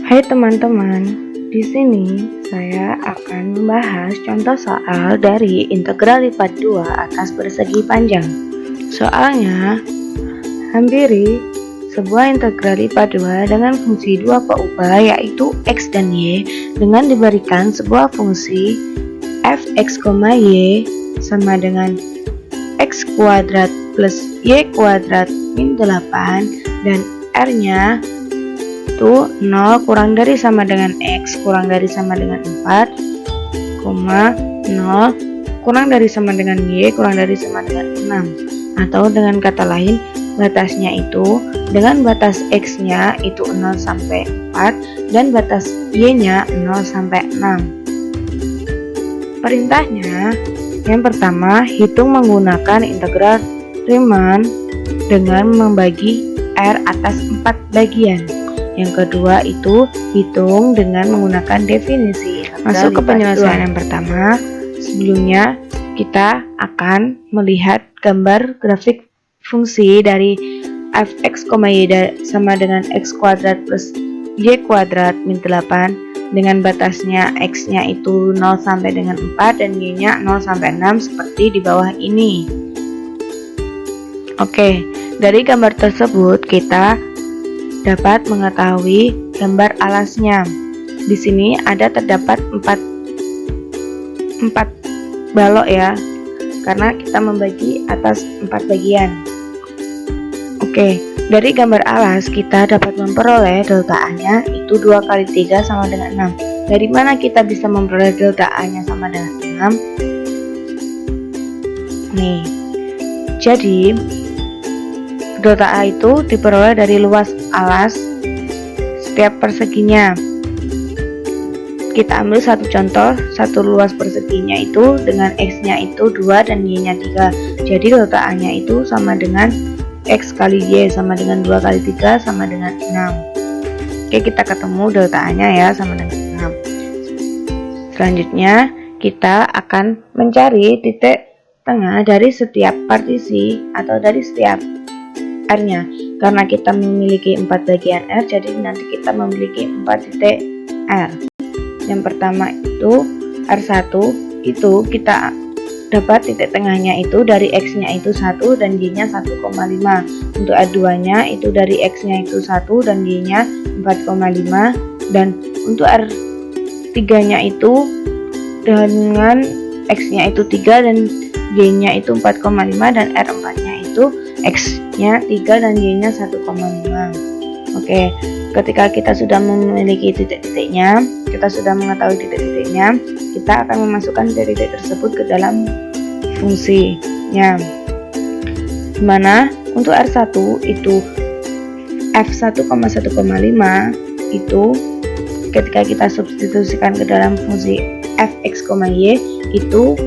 Hai teman-teman, di sini saya akan membahas contoh soal dari integral lipat 2 atas persegi panjang. Soalnya, hampiri sebuah integral lipat 2 dengan fungsi dua peubah yaitu x dan y dengan diberikan sebuah fungsi fx, y sama dengan x kuadrat plus y kuadrat min 8 dan r-nya itu 0 kurang dari sama dengan x kurang dari sama dengan 4, 0 kurang dari sama dengan y kurang dari sama dengan 6. Atau dengan kata lain, batasnya itu dengan batas x-nya itu 0 sampai 4 dan batas y-nya 0 sampai 6. Perintahnya, yang pertama, hitung menggunakan integral Riemann dengan membagi R atas 4 bagian. Yang kedua itu hitung dengan menggunakan definisi. Masuk ke penyelesaian yang pertama. Sebelumnya kita akan melihat gambar grafik fungsi dari fx, y sama dengan x kuadrat plus y kuadrat min 8 dengan batasnya x-nya itu 0 sampai dengan 4 dan y-nya 0 sampai 6 seperti di bawah ini. Oke, dari gambar tersebut kita dapat mengetahui gambar alasnya. Di sini terdapat 4 balok ya, karena kita membagi atas 4 bagian. Oke, dari gambar alas kita dapat memperoleh delta A-nya itu 2 kali 3 sama dengan 6. Dari mana kita bisa memperoleh delta A-nya sama dengan 6? Nih, jadi delta A itu diperoleh dari luas alas setiap perseginya. Kita ambil satu contoh, satu luas perseginya itu dengan x-nya itu 2 dan y-nya 3. Jadi delta A-nya itu sama dengan x kali y sama dengan 2 kali 3 sama dengan 6. Oke, kita ketemu delta A-nya ya sama dengan 6. Selanjutnya kita akan mencari titik tengah dari setiap partisi atau dari setiap R-nya. Karena kita memiliki 4 bagian R, jadi nanti kita memiliki 4 titik R. Yang pertama itu R1 itu kita dapat titik tengahnya itu dari X-nya itu 1 dan Y-nya 1,5. Untuk R2-nya itu dari X-nya itu 1 dan Y-nya 4,5. Dan untuk R3-nya itu dengan X-nya itu 3 dan Y-nya itu 4,5 dan R4-nya itu X-nya 3 dan Y-nya 1,5. Oke, ketika kita sudah memiliki titik-titiknya, kita sudah mengetahui titik-titiknya, kita akan memasukkan titik-titik tersebut ke dalam fungsinya. Dimana untuk R1 itu F1,1,5 itu ketika kita substitusikan ke dalam fungsi fx, y itu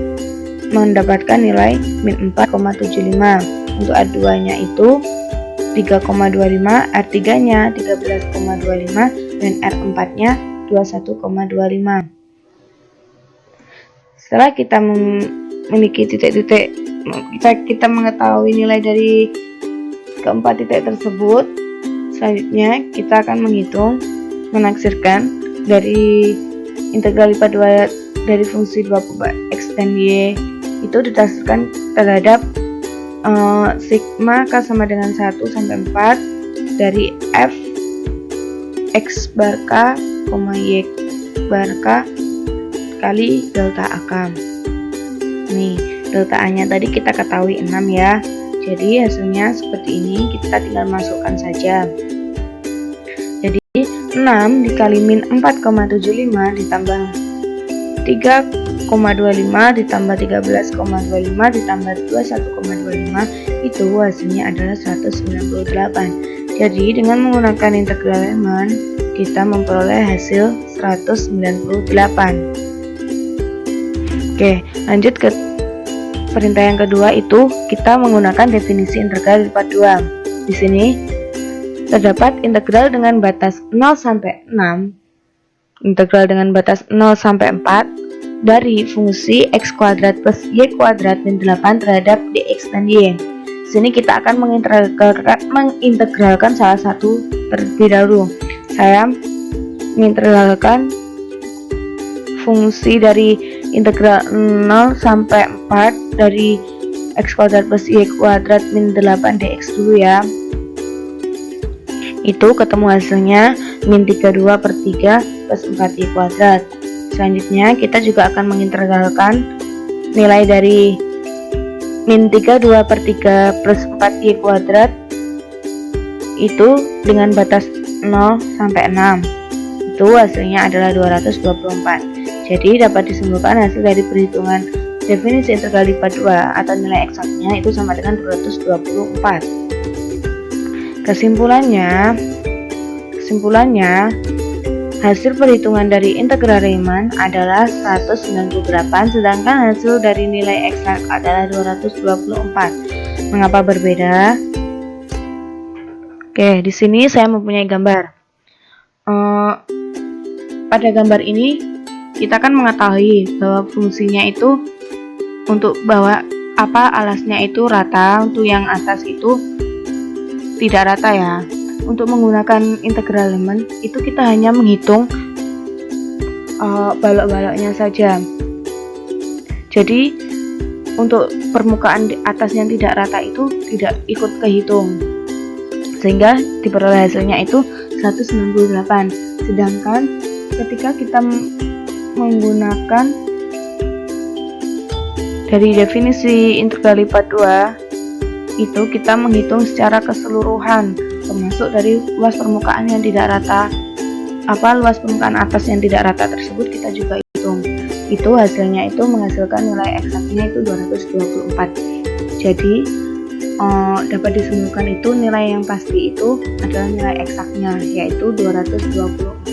mendapatkan nilai min 4,75. Untuk R2-nya itu 3,25, R3-nya 13,25 dan R4-nya 21,25. Setelah kita memiliki titik-titik, kita mengetahui nilai dari keempat titik tersebut. Selanjutnya kita akan menghitung, menaksirkan dari integral lipat 2 dari fungsi 2 peubah x dan y itu ditaksirkan terhadap sigma k sama dengan 1 sampai 4 dari f x bar k, y bar k kali delta ak. Nih, delta A nya tadi kita ketahui 6 ya. Jadi hasilnya seperti ini, kita tinggal masukkan saja. Jadi 6 dikali min 4,75 ditambah 3,25 ditambah 13,25 ditambah 21,25 itu hasilnya adalah 198. Jadi dengan menggunakan integral Riemann kita memperoleh hasil 198. Oke, lanjut ke perintah yang kedua, itu kita menggunakan definisi integral lipat 2. Di sini terdapat integral dengan batas 0 sampai 6, integral dengan batas 0 sampai 4 dari fungsi x kuadrat plus y kuadrat min 8 terhadap dx dan y. Di sini kita akan mengintegralkan salah satu terlebih dahulu. Saya mengintegralkan fungsi dari integral 0 sampai 4 dari x kuadrat plus y kuadrat min 8 dx dulu ya. Itu ketemu hasilnya min 32 per 3 plus 4y kuadrat. Selanjutnya kita juga akan mengintegralkan nilai dari min 32 per 3 plus 4y kuadrat itu dengan batas 0 sampai 6. Itu hasilnya adalah 224. Jadi dapat disimpulkan hasil dari perhitungan definisi integral lipat 2 atau nilai eksaknya itu sama dengan 224. Kesimpulannya hasil perhitungan dari integral Riemann adalah 198, sedangkan hasil dari nilai eksak adalah 224. Mengapa berbeda? Oke, di sini saya mempunyai gambar. Pada gambar ini kita kan mengetahui bahwa fungsinya itu untuk bahwa alasnya itu rata, untuk yang atas itu tidak rata ya. Untuk menggunakan integral Riemann itu kita hanya menghitung balok-baloknya saja. Jadi untuk permukaan di atas yang tidak rata itu tidak ikut kehitung, sehingga diperoleh hasilnya itu 198. Sedangkan ketika kita menggunakan dari definisi integral lipat 2 itu kita menghitung secara keseluruhan, termasuk dari luas permukaan yang tidak rata, luas permukaan atas yang tidak rata tersebut kita juga hitung. Itu hasilnya itu menghasilkan nilai eksaknya itu 224. Jadi dapat disimpulkan itu nilai yang pasti itu adalah nilai eksaknya, yaitu 224.